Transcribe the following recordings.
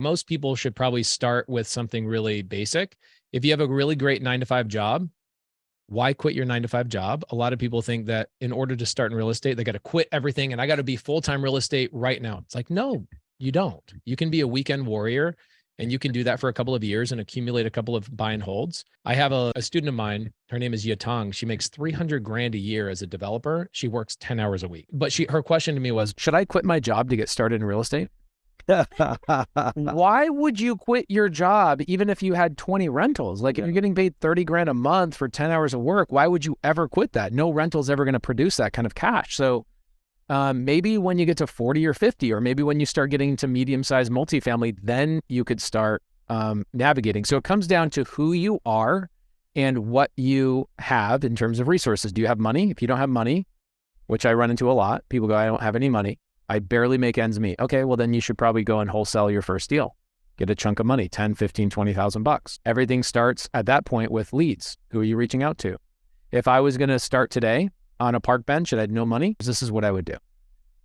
Most people should probably start with something really basic. If you have a really great 9 to 5 job, why quit your 9 to 5 job? A lot of people think that in order to start in real estate, they got to quit everything and I got to be full-time real estate right now. It's like, no, you don't. You can be a weekend warrior and you can do that for a couple of years and accumulate a couple of buy and holds. I have a student of mine, her name is Yatong. She makes 300 grand a year as a developer. She works 10 hours a week. But her question to me was, should I quit my job to get started in real estate? Why would you quit your job even if you had 20 rentals? Like if you're getting paid 30 grand a month for 10 hours of work, why would you ever quit that? No rental's ever going to produce that kind of cash. So maybe when you get to 40 or 50, or maybe when you start getting to medium-sized multifamily, then you could start navigating. So it comes down to who you are and what you have in terms of resources. Do you have money? If you don't have money, which I run into a lot, people go, I don't have any money. I barely make ends meet. Okay, well then you should probably go and wholesale your first deal. Get a chunk of money, 10, 15, 20,000 bucks. Everything starts at that point with leads. Who are you reaching out to? If I was going to start today on a park bench and I had no money, this is what I would do.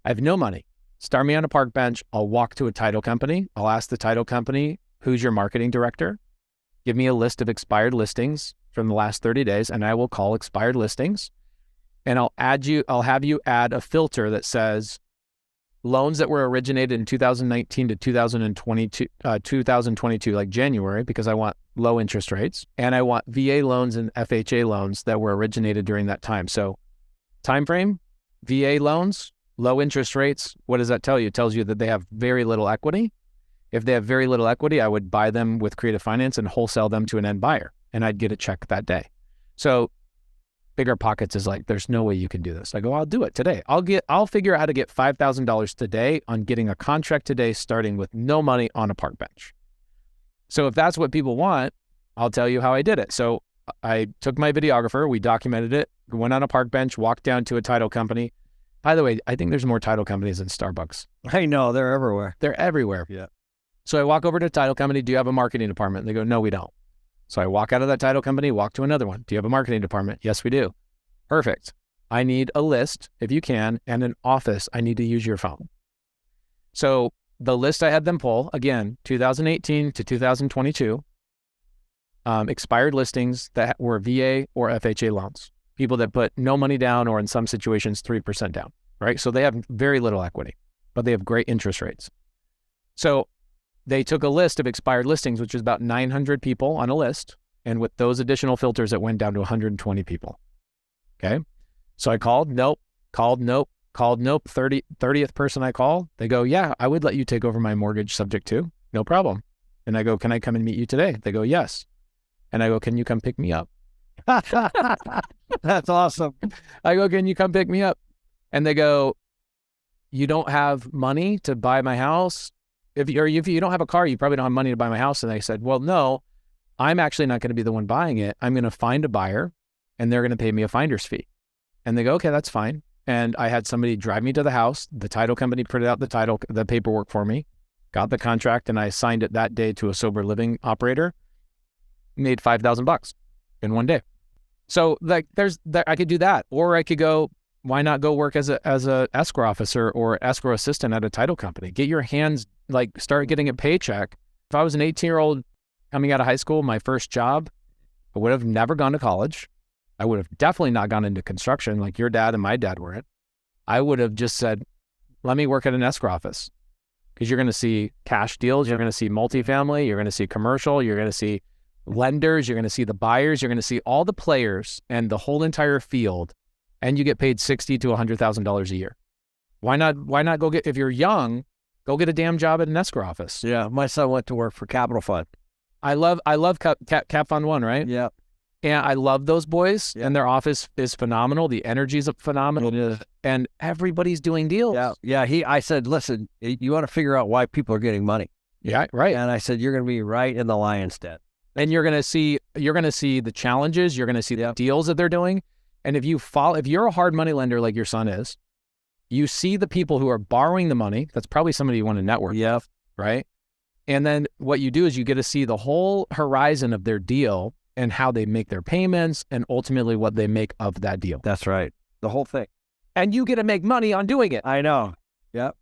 I have no money. Start me on a park bench. I'll walk to a title company. I'll ask the title company, who's your marketing director? Give me a list of expired listings from the last 30 days, and I will call expired listings. And I'll have you add a filter that says loans that were originated in 2019 to 2022, like January, because I want low interest rates. And I want VA loans and FHA loans that were originated during that time. So time frame, VA loans, low interest rates. What does that tell you? It tells you that they have very little equity. If they have very little equity, I would buy them with creative finance and wholesale them to an end buyer, and I'd get a check that day. So Bigger Pockets is like, there's no way you can do this. I go, I'll do it today. I'll figure out how to get $5,000 today on getting a contract today, starting with no money on a park bench. So if that's what people want, I'll tell you how I did it. So I took my videographer, we documented it, went on a park bench, walked down to a title company. By the way, I think there's more title companies than Starbucks. I know, they're everywhere. They're everywhere. Yeah. So I walk over to a title company, do you have a marketing department? And they go, no, we don't. So I walk out of that title company, walk to another one. Do you have a marketing department? Yes, we do. Perfect. I need a list, if you can, and an office. I need to use your phone. So the list I had them pull, again, 2018 to 2022, expired listings that were VA or FHA loans. People that put no money down, or in some situations, 3% down, right? So they have very little equity, but they have great interest rates. So they took a list of expired listings, which is about 900 people on a list. And with those additional filters, it went down to 120 people. Okay. So I called, nope, called, nope, called, nope. 30th person I call, they go, yeah, I would let you take over my mortgage subject to, no problem. And I go, can I come and meet you today? They go, yes. And I go, can you come pick me up? That's awesome. I go, can you come pick me up? And they go, you don't have money to buy my house? If you don't have a car, you probably don't have money to buy my house. And I said, well, no, I'm actually not going to be the one buying it. I'm going to find a buyer and they're going to pay me a finder's fee. And they go, okay, that's fine. And I had somebody drive me to the house. The title company printed out the paperwork for me, got the contract, and I signed it that day to a sober living operator, made $5,000 in one day. So like I could do that, or I could go, why not go work as a escrow officer or escrow assistant at a title company? Get your hands, start getting a paycheck. If I was an 18-year-old coming out of high school, my first job, I would have never gone to college. I would have definitely not gone into construction like your dad and my dad were in. I would have just said, let me work at an escrow office, because you're going to see cash deals. You're going to see multifamily. You're going to see commercial. You're going to see lenders. You're going to see the buyers. You're going to see all the players and the whole entire field. And you get paid $60,000 to $100,000 a year. Why not go get, if you're young, go get a damn job at an escrow office. Yeah. My son went to work for Capital Fund. I love Cap Fund One, right? Yeah. And I love those boys, and their office is phenomenal. The energy is phenomenal. It is. And everybody's doing deals. Yeah. Yeah. I said, listen, you want to figure out why people are getting money. Yeah. Right. And I said, you're going to be right in the lion's den. And you're going to see the challenges. You're going to see the deals that they're doing. And if you're a hard money lender like your son is, you see the people who are borrowing the money. That's probably somebody you want to network with, right? And then what you do is you get to see the whole horizon of their deal and how they make their payments and ultimately what they make of that deal. That's right. The whole thing. And you get to make money on doing it. I know. Yep.